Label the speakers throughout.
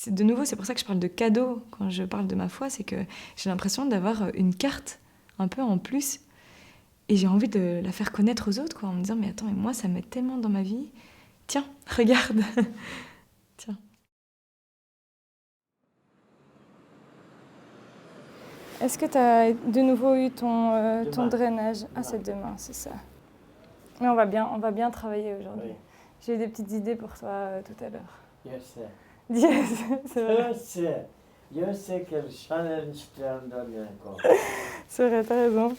Speaker 1: De nouveau, c'est pour ça que je parle de cadeau quand je parle de ma foi, c'est que j'ai l'impression d'avoir une carte un peu en plus et j'ai envie de la faire connaître aux autres, quoi, en me disant mais attends, mais moi ça m'aide tellement dans ma vie. Tiens, regarde. Tiens. Est-ce que tu as de nouveau eu ton drainage? Ah, c'est demain, c'est ça. Mais on va bien travailler aujourd'hui.
Speaker 2: Oui.
Speaker 1: J'ai eu des petites idées pour toi tout à l'heure.
Speaker 2: Yes.
Speaker 1: Yes, c'est vrai.
Speaker 2: Je sais quel challenge tu as donné encore.
Speaker 1: C'est vrai, t'as raison.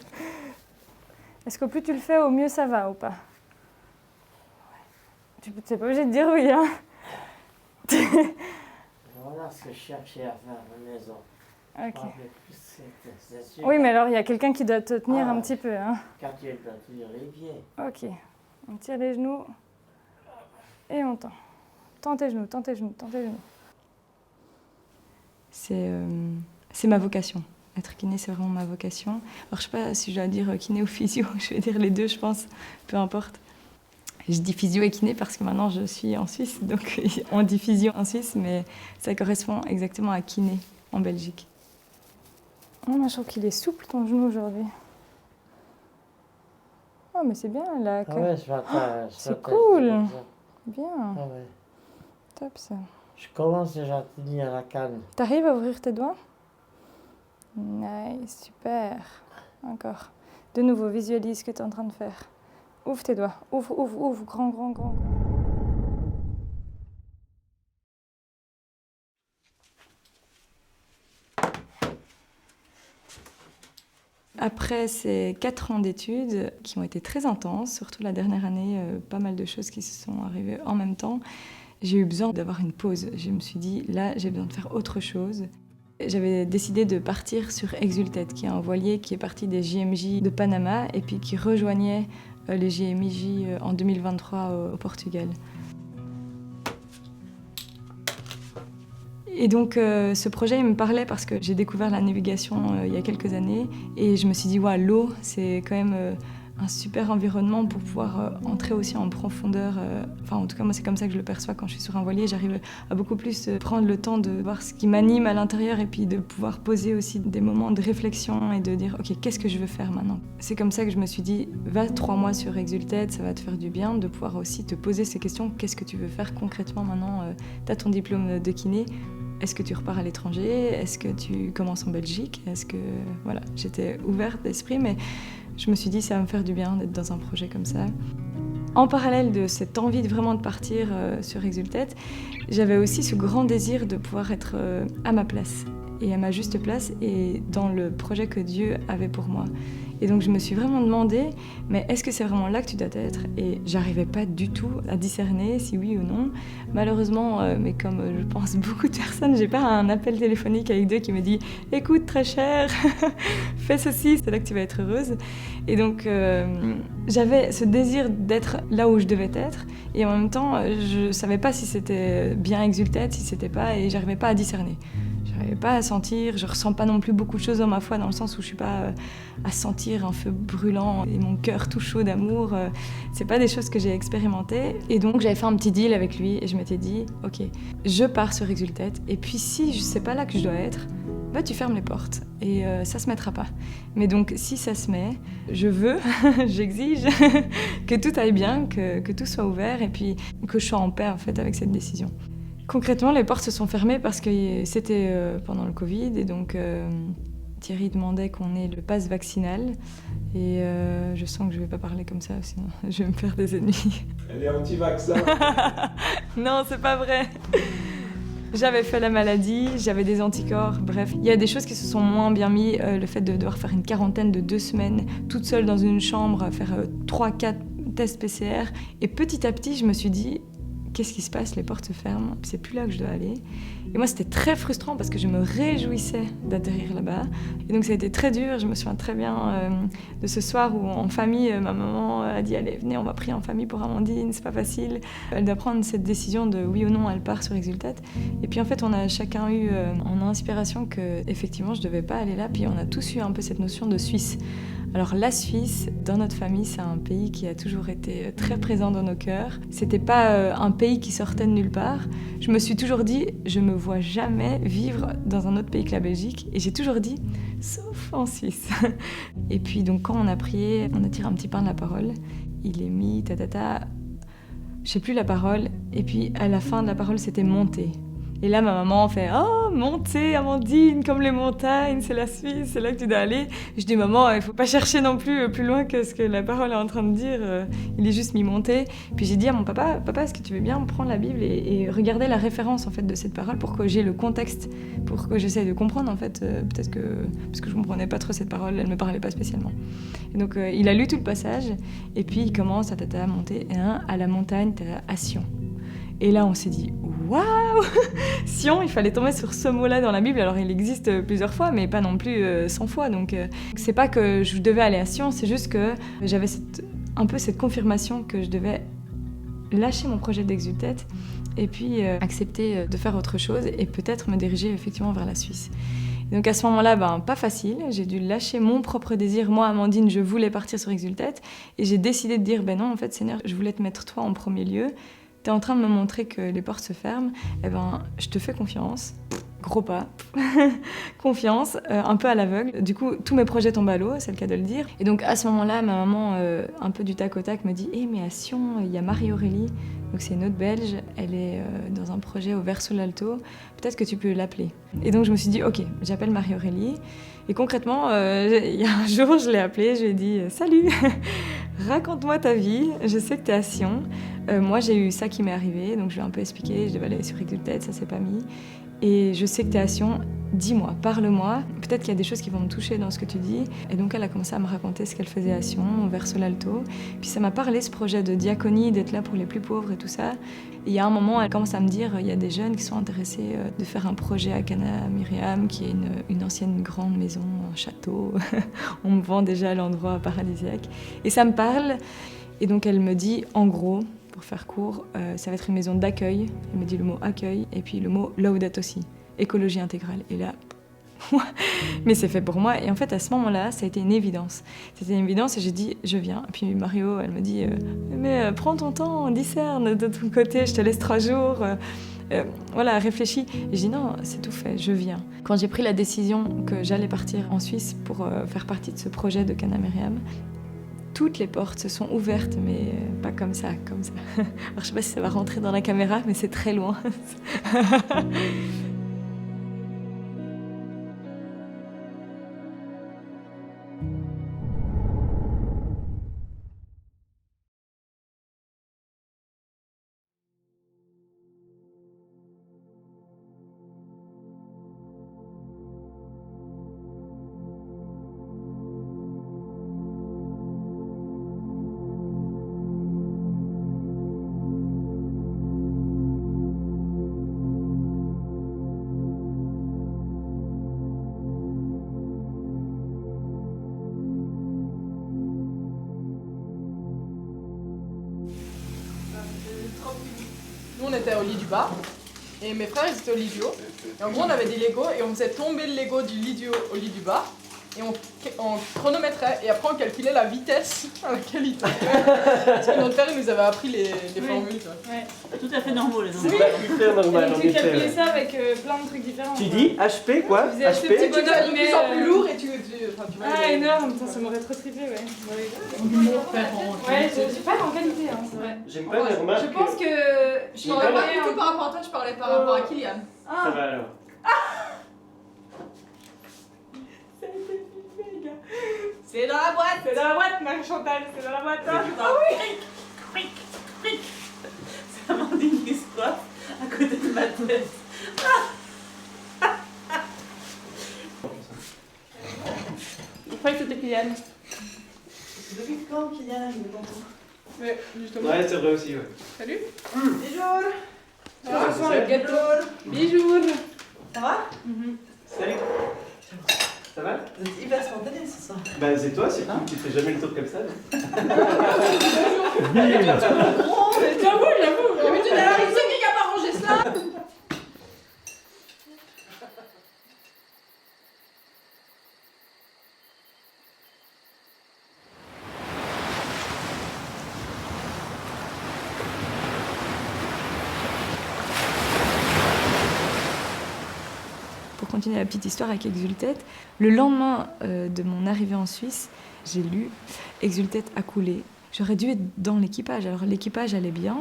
Speaker 1: Est-ce qu'au plus tu le fais, au mieux ça va ou pas? Tu n'es pas obligé de dire oui, hein.
Speaker 2: Voilà ce que je cherchais à faire à la maison.
Speaker 1: Ok.
Speaker 2: C'est sûr.
Speaker 1: Oui, mais alors il y a quelqu'un qui doit te tenir un petit peu, hein.
Speaker 2: Quand tu dois tenir les pieds.
Speaker 1: Ok. On tire les genoux et on tend. Tends tes genoux, tends tes genoux, tends tes genoux. C'est ma vocation. Être kiné, c'est vraiment ma vocation. Alors, je sais pas si je dois dire kiné ou physio, je vais dire les deux, je pense, peu importe. Je dis physio et kiné parce que maintenant je suis en Suisse, donc on dit physio en Suisse, mais ça correspond exactement à kiné en Belgique. Oh, je trouve qu'il est souple ton genou aujourd'hui. Oh, mais c'est bien là.
Speaker 2: Ah ouais,
Speaker 1: c'est cool. Bien.
Speaker 2: Ah ouais.
Speaker 1: Top ça.
Speaker 2: Je commence déjà à tenir la canne.
Speaker 1: T'arrives à ouvrir tes doigts? Nice, super. Encore. De nouveau, visualise ce que tu es en train de faire. Ouvre tes doigts. Ouvre. Grand, grand, grand. Après ces 4 ans d'études qui ont été très intenses, surtout la dernière année, pas mal de choses qui se sont arrivées en même temps, j'ai eu besoin d'avoir une pause. Je me suis dit, là, j'ai besoin de faire autre chose. J'avais décidé de partir sur Exultet, qui est un voilier qui est parti des JMJ de Panama et puis qui rejoignait les JMJ en 2023 au Portugal. Et donc ce projet il me parlait parce que j'ai découvert la navigation il y a quelques années et je me suis dit ouais, l'eau c'est quand même un super environnement pour pouvoir entrer aussi en profondeur. Enfin en tout cas moi c'est comme ça que je le perçois quand je suis sur un voilier, j'arrive à beaucoup plus prendre le temps de voir ce qui m'anime à l'intérieur et puis de pouvoir poser aussi des moments de réflexion et de dire ok qu'est-ce que je veux faire maintenant. C'est comme ça que je me suis dit va 3 mois sur Exultet, ça va te faire du bien de pouvoir aussi te poser ces questions, qu'est-ce que tu veux faire concrètement maintenant, t'as ton diplôme de kiné. Est-ce que tu repars à l'étranger? Est-ce que tu commences en Belgique? Est-ce que... Voilà, j'étais ouverte d'esprit, mais je me suis dit ça va me faire du bien d'être dans un projet comme ça. En parallèle de cette envie de vraiment de partir sur Exultet, j'avais aussi ce grand désir de pouvoir être à ma place et à ma juste place et dans le projet que Dieu avait pour moi. Et donc je me suis vraiment demandé, mais est-ce que c'est vraiment là que tu dois être? Et j'arrivais pas du tout à discerner si oui ou non. Malheureusement, mais comme je pense beaucoup de personnes, j'ai pas un appel téléphonique avec Dieu qui me dit « Écoute, très cher, fais ceci, c'est là que tu vas être heureuse ». Et donc j'avais ce désir d'être là où je devais être. Et en même temps, je savais pas si c'était bien Exultet, si c'était pas, et j'arrivais pas à discerner. J'arrivais pas à sentir, je ressens pas non plus beaucoup de choses dans ma foi, dans le sens où je suis pas à sentir un feu brûlant et mon cœur tout chaud d'amour. C'est pas des choses que j'ai expérimentées. Et donc j'avais fait un petit deal avec lui et je m'étais dit, ok, je pars sur Exultet et puis si c'est pas là que je dois être, bah tu fermes les portes et ça se mettra pas. Mais donc si ça se met, je veux, j'exige que tout aille bien, que tout soit ouvert et puis que je sois en paix en fait avec cette décision. Concrètement, les portes se sont fermées parce que c'était pendant le Covid et donc Thierry demandait qu'on ait le pass vaccinal et je sens que je vais pas parler comme ça sinon je vais me faire des ennemis.
Speaker 3: Elle est anti-vaccin.
Speaker 1: Non, c'est pas vrai. J'avais fait la maladie, j'avais des anticorps, bref. Il y a des choses qui se sont moins bien mis, le fait de devoir faire une quarantaine de 2 semaines toute seule dans une chambre, faire 3-4 tests PCR et petit à petit je me suis dit qu'est-ce qui se passe? Les portes se ferment, c'est plus là que je dois aller. Et moi, c'était très frustrant parce que je me réjouissais d'atterrir là-bas. Et donc, ça a été très dur. Je me souviens très bien de ce soir où, en famille, ma maman a dit « Allez, venez, on va prier en famille pour Amandine, c'est pas facile. » Elle doit prendre cette décision de oui ou non, elle part sur Exultet. Et puis, en fait, on a chacun eu en inspiration que, effectivement, je devais pas aller là. Puis, on a tous eu un peu cette notion de Suisse. Alors la Suisse, dans notre famille, c'est un pays qui a toujours été très présent dans nos cœurs. C'était pas un pays qui sortait de nulle part. Je me suis toujours dit, je me vois jamais vivre dans un autre pays que la Belgique. Et j'ai toujours dit, sauf en Suisse. Et puis donc quand on a prié, on a tiré un petit pain de la parole. Il est mis, je sais plus la parole. Et puis à la fin de la parole, c'était monter. Et là, ma maman fait « Oh, montez, Amandine, comme les montagnes, c'est la Suisse, c'est là que tu dois aller. » Je dis « Maman, il ne faut pas chercher non plus loin que ce que la parole est en train de dire. Il est juste mis monter. » Puis j'ai dit à mon papa « Papa, est-ce que tu veux bien prendre la Bible et regarder la référence en fait, de cette parole pour que j'ai le contexte, pour que j'essaye de comprendre en fait, peut-être que... Parce que je ne comprenais pas trop cette parole, elle ne me parlait pas spécialement. Et donc il a lu tout le passage et puis il commence à monter. Et à la montagne, à Sion. Et là, on s'est dit, waouh! Sion, il fallait tomber sur ce mot-là dans la Bible. Alors, il existe plusieurs fois, mais pas non plus 100 fois. Donc, c'est pas que je devais aller à Sion, c'est juste que j'avais un peu cette confirmation que je devais lâcher mon projet d'Exultet et puis accepter de faire autre chose et peut-être me diriger effectivement vers la Suisse. Et donc, à ce moment-là, pas facile. J'ai dû lâcher mon propre désir. Moi, Amandine, je voulais partir sur Exultet. Et j'ai décidé de dire, non, en fait, Seigneur, je voulais te mettre toi en premier lieu. T'es en train de me montrer que les portes se ferment, je te fais confiance, gros pas, confiance, un peu à l'aveugle. Du coup, tous mes projets tombent à l'eau, c'est le cas de le dire. Et donc à ce moment-là, ma maman, un peu du tac au tac, me dit « mais à Sion, il y a Marie-Aurélie, donc c'est une autre Belge, elle est dans un projet au Verso l'Alto, peut-être que tu peux l'appeler. » Et donc je me suis dit « Ok, j'appelle Marie-Aurélie. » Et concrètement, il y a un jour, je l'ai appelée, je lui ai dit « Salut, raconte-moi ta vie, je sais que t'es à Sion. » Moi, j'ai eu ça qui m'est arrivé, donc je lui ai un peu expliqué, je devais aller sur Exultet, ça s'est pas mis. Et je sais que tu es à Sion, dis-moi, parle-moi, peut-être qu'il y a des choses qui vont me toucher dans ce que tu dis. Et donc elle a commencé à me raconter ce qu'elle faisait à Sion, au Verso l'Alto. Puis ça m'a parlé, ce projet de diaconie, d'être là pour les plus pauvres et tout ça. Et il y a un moment, elle commence à me dire, il y a des jeunes qui sont intéressés de faire un projet à Cana Myriam, qui est une ancienne grande maison, un château. On me vend déjà l'endroit paradisiaque. Et ça me parle. Et donc elle me dit, en gros, pour faire court, ça va être une maison d'accueil. Elle me dit le mot accueil et puis le mot Laudato Si, écologie intégrale. Et là, mais c'est fait pour moi. Et en fait, à ce moment-là, ça a été une évidence. C'était une évidence et j'ai dit, je viens. Et puis Mario, elle me dit, mais prends ton temps, discerne de ton côté, je te laisse 3 jours. Voilà, réfléchis. Et j'ai dit non, c'est tout fait, je viens. Quand j'ai pris la décision que j'allais partir en Suisse pour faire partie de ce projet de Cana Myriam, toutes les portes se sont ouvertes, mais pas comme ça, comme ça. Alors, je sais pas si ça va rentrer dans la caméra, mais c'est très loin.
Speaker 3: Nous on était au lit du bas et mes frères ils étaient au lit du haut. Et en gros on avait des Legos et on faisait tomber le Lego du lit du haut au lit du bas et on chronométrait et après on calculait la vitesse à laquelle il tombait. Parce que notre père il nous avait appris les formules.
Speaker 4: Ouais. Tout à fait normaux les enfants.
Speaker 2: C'est hyper normal en
Speaker 1: Tu calculais
Speaker 2: effet.
Speaker 1: ça avec plein de trucs différents.
Speaker 2: Tu dis HP quoi?
Speaker 1: Tu faisais ce petit
Speaker 2: HP?
Speaker 1: bonhomme,
Speaker 3: De plus en plus lourd et tu
Speaker 1: Ah, énorme, ça m'aurait trop trippé, ouais. Ouais, j'ai pas en qualité, hein, c'est vrai.
Speaker 2: J'aime pas les remarques.
Speaker 1: Je pense que
Speaker 3: Je parlais pas du tout par rapport à toi, je parlais par rapport à Kylian.
Speaker 2: Ça va alors.
Speaker 1: Ça a été filmé, gars.
Speaker 3: C'est dans la boîte.
Speaker 1: C'est dans la boîte, Marie-Chantal, c'est dans la boîte. Hein.
Speaker 4: C'est Amandine qui se coiffe à côté de ma tête. Je croyais que c'était Kylian.
Speaker 5: Depuis quand Kylian il est content?
Speaker 3: Ouais, justement.
Speaker 2: Ouais, c'est vrai aussi, ouais.
Speaker 3: Salut.
Speaker 5: Bonjour.
Speaker 3: Ah, ce soir le gâteau. Bisous.
Speaker 5: Ça va?
Speaker 2: Salut. Ça va?
Speaker 5: Vous êtes hyper spontané ce soir.
Speaker 2: Bah c'est toi, c'est cool, tu fais jamais le tour comme ça.
Speaker 3: J'avoue. D'habitude, alors il sait qui a pas rangé cela.
Speaker 1: continuer la petite histoire avec Exultet, le lendemain de mon arrivée en Suisse, j'ai lu Exultet a coulé. J'aurais dû être dans l'équipage. Alors l'équipage allait bien,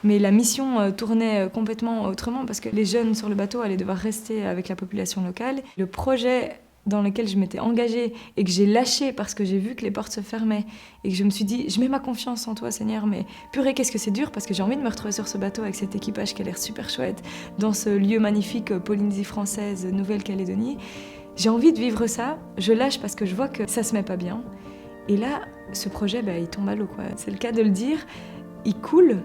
Speaker 1: mais la mission tournait complètement autrement parce que les jeunes sur le bateau allaient devoir rester avec la population locale. Le projet dans lequel je m'étais engagée et que j'ai lâché parce que j'ai vu que les portes se fermaient et que je me suis dit, je mets ma confiance en toi Seigneur, mais purée qu'est-ce que c'est dur parce que j'ai envie de me retrouver sur ce bateau avec cet équipage qui a l'air super chouette, dans ce lieu magnifique Polynésie française, Nouvelle-Calédonie. J'ai envie de vivre ça, je lâche parce que je vois que ça se met pas bien. Et là, ce projet, il tombe à l'eau, quoi. C'est le cas de le dire. Il coule,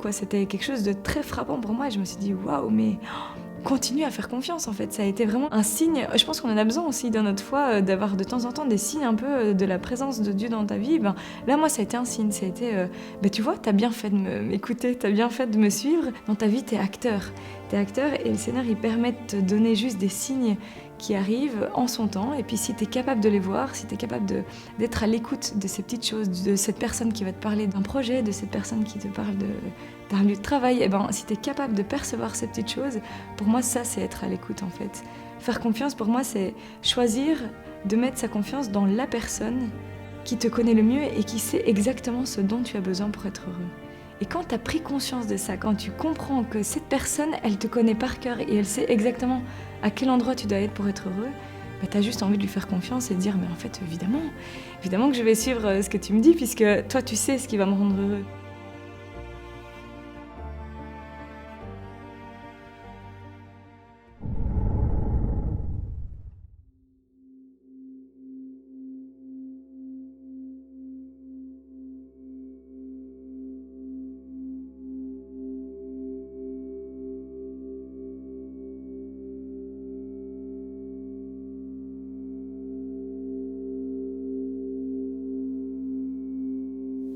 Speaker 1: quoi. C'était quelque chose de très frappant pour moi et je me suis dit, waouh, mais... continue à faire confiance en fait, ça a été vraiment un signe. Je pense qu'on en a besoin aussi dans notre foi d'avoir de temps en temps des signes un peu de la présence de Dieu dans ta vie. Là moi ça a été un signe, ça a été tu vois, t'as bien fait de m'écouter, t'as bien fait de me suivre. Dans ta vie t'es acteur et le Seigneur il permet de te donner juste des signes qui arrivent en son temps et puis si t'es capable de les voir, si t'es capable d'être à l'écoute de ces petites choses, de cette personne qui va te parler d'un projet, de cette personne qui te parle d'un lieu de travail, si tu es capable de percevoir ces petites choses, pour moi, ça, c'est être à l'écoute, en fait. Faire confiance, pour moi, c'est choisir de mettre sa confiance dans la personne qui te connaît le mieux et qui sait exactement ce dont tu as besoin pour être heureux. Et quand tu as pris conscience de ça, quand tu comprends que cette personne, elle te connaît par cœur et elle sait exactement à quel endroit tu dois être pour être heureux, tu as juste envie de lui faire confiance et de dire, mais en fait, évidemment que je vais suivre ce que tu me dis, puisque toi, tu sais ce qui va me rendre heureux.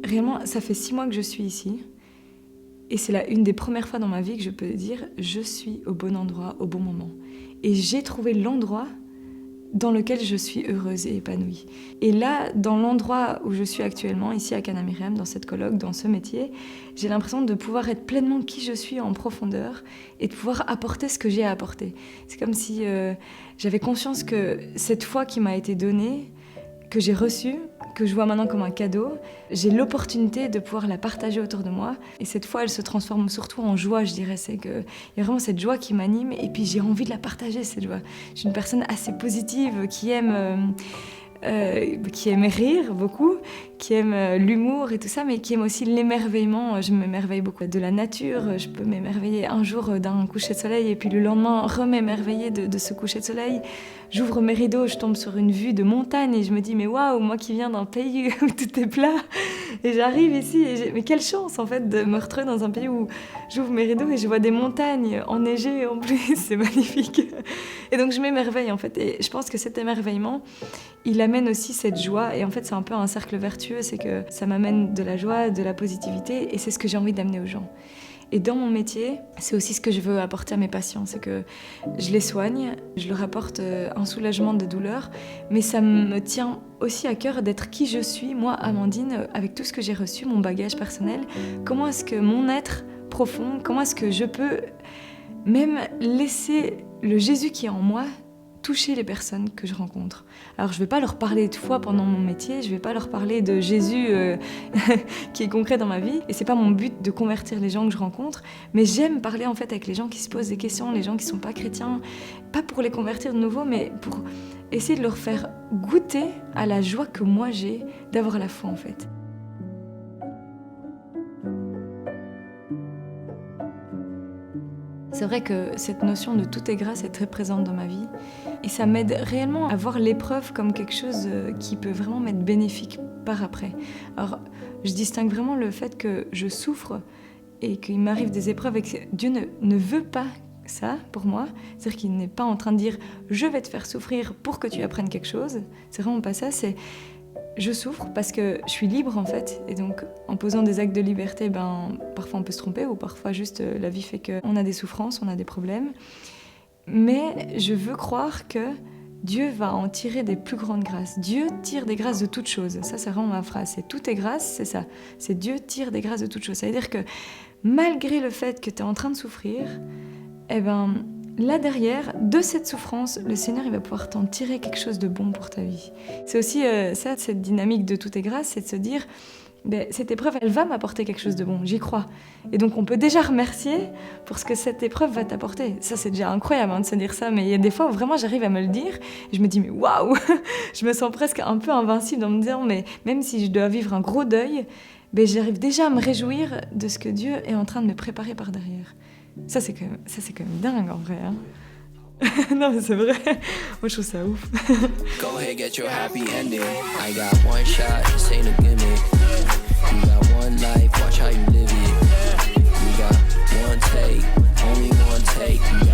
Speaker 1: Réellement, ça fait 6 mois que je suis ici. Et c'est une des premières fois dans ma vie que je peux dire je suis au bon endroit, au bon moment. Et j'ai trouvé l'endroit dans lequel je suis heureuse et épanouie. Et là, dans l'endroit où je suis actuellement, ici à Cana Miriam, dans cette colloque, dans ce métier, j'ai l'impression de pouvoir être pleinement qui je suis en profondeur et de pouvoir apporter ce que j'ai à apporter. C'est comme si j'avais conscience que cette foi qui m'a été donnée, que j'ai reçue, que je vois maintenant comme un cadeau, j'ai l'opportunité de pouvoir la partager autour de moi. Et cette foi, elle se transforme surtout en joie, je dirais. C'est qu'il y a vraiment cette joie qui m'anime et puis j'ai envie de la partager, cette joie. Je suis une personne assez positive qui aime rire beaucoup, qui aime l'humour et tout ça, mais qui aime aussi l'émerveillement. Je m'émerveille beaucoup de la nature. Je peux m'émerveiller un jour d'un coucher de soleil et puis le lendemain remémerveiller de ce coucher de soleil. J'ouvre mes rideaux, je tombe sur une vue de montagne et je me dis mais waouh, moi qui viens d'un pays où tout est plat et j'arrive ici et mais quelle chance en fait de me retrouver dans un pays où j'ouvre mes rideaux et je vois des montagnes enneigées en plus, c'est magnifique. Et donc je m'émerveille en fait et je pense que cet émerveillement, il amène aussi cette joie et en fait c'est un peu un cercle vertueux, c'est que ça m'amène de la joie, de la positivité et c'est ce que j'ai envie d'amener aux gens. Et dans mon métier, c'est aussi ce que je veux apporter à mes patients, c'est que je les soigne, je leur apporte un soulagement de douleur, mais ça me tient aussi à cœur d'être qui je suis, moi, Amandine, avec tout ce que j'ai reçu, mon bagage personnel. Comment est-ce que mon être profond, comment est-ce que je peux même laisser le Jésus qui est en moi toucher les personnes que je rencontre. Alors je ne vais pas leur parler de foi pendant mon métier, je ne vais pas leur parler de Jésus qui est concret dans ma vie, et c'est pas mon but de convertir les gens que je rencontre, mais j'aime parler en fait avec les gens qui se posent des questions, les gens qui ne sont pas chrétiens, pas pour les convertir de nouveau, mais pour essayer de leur faire goûter à la joie que moi j'ai d'avoir la foi en fait. C'est vrai que cette notion de tout est grâce est très présente dans ma vie et ça m'aide réellement à voir l'épreuve comme quelque chose qui peut vraiment m'être bénéfique par après. Alors, je distingue vraiment le fait que je souffre et qu'il m'arrive des épreuves et que Dieu ne veut pas ça pour moi. C'est-à-dire qu'il n'est pas en train de dire « je vais te faire souffrir pour que tu apprennes quelque chose ». C'est vraiment pas ça, c'est je souffre parce que je suis libre en fait, et donc en posant des actes de liberté, parfois on peut se tromper ou parfois juste la vie fait qu'on a des souffrances, on a des problèmes. Mais je veux croire que Dieu va en tirer des plus grandes grâces. Dieu tire des grâces de toutes choses. Ça, c'est vraiment ma phrase. C'est tout est grâce, c'est ça. C'est Dieu tire des grâces de toutes choses. Ça veut dire que malgré le fait que tu es en train de souffrir, là derrière, de cette souffrance, le Seigneur il va pouvoir t'en tirer quelque chose de bon pour ta vie. C'est aussi ça, cette dynamique de tout est grâce, c'est de se dire, cette épreuve, elle va m'apporter quelque chose de bon, j'y crois. Et donc on peut déjà remercier pour ce que cette épreuve va t'apporter. Ça c'est déjà incroyable de se dire ça, mais il y a des fois où vraiment j'arrive à me le dire, et je me dis mais waouh, je me sens presque un peu invincible en me disant mais même si je dois vivre un gros deuil, j'arrive déjà à me réjouir de ce que Dieu est en train de me préparer par derrière. Ça c'est quand même dingue en vrai. Hein. Non mais c'est vrai, moi je trouve ça ouf.
Speaker 6: Go ahead, get your happy ending. I got one shot, this ain't a gimmick. You got one life, watch how you live it. You got one take, only one take.